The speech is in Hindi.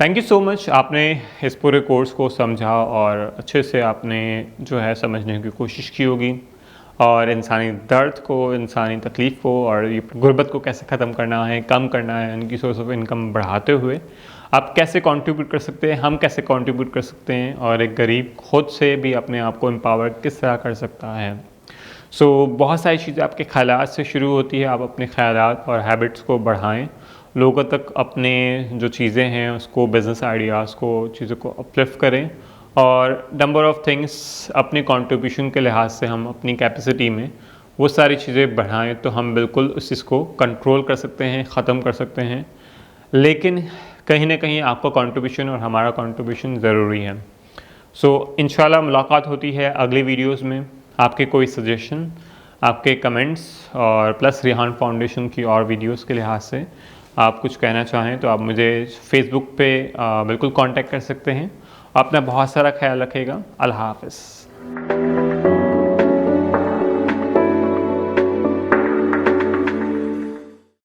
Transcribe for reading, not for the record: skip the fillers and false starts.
Thank you so much. आपने इस पूरे कोर्स को समझा और अच्छे से आपने जो है समझने की कोशिश की होगी और इंसानी दर्द को, इंसानी तकलीफ़ को और ये गुर्बत को कैसे ख़त्म करना है, कम करना है, उनकी सोर्स ऑफ इनकम बढ़ाते हुए आप कैसे कंट्रीब्यूट कर सकते हैं, हम कैसे कंट्रीब्यूट कर सकते हैं और एक गरीब खुद से भी अपने आप को एम्पावर किस तरह कर सकता है। बहुत सारी चीज़ें आपके ख़यालात से शुरू होती है। आप अपने ख़यालात और हैबिट्स को बढ़ाएँ, लोगों तक अपने जो चीज़ें हैं उसको, बिज़नेस आइडियाज़ को, चीज़ों को अपलिफ्ट करें और नंबर ऑफ़ थिंग्स अपने कंट्रीब्यूशन के लिहाज से हम अपनी कैपेसिटी में वो सारी चीज़ें बढ़ाएँ तो हम बिल्कुल उस चीज़ को कंट्रोल कर सकते हैं, ख़त्म कर सकते हैं। लेकिन कहीं न कहीं आपका कंट्रीब्यूशन और हमारा कंट्रीब्यूशन ज़रूरी है। इंशाल्लाह मुलाकात होती है अगली वीडियोज़ में। आपके कोई सजेशन, आपके कमेंट्स और प्लस रिहान फाउंडेशन की और वीडियोज़ के लिहाज से आप कुछ कहना चाहें तो आप मुझे फ़ेसबुक पे बिल्कुल कॉन्टैक्ट कर सकते हैं। अपना बहुत सारा ख़्याल रखिएगा। अल्लाह हाफ़िज़।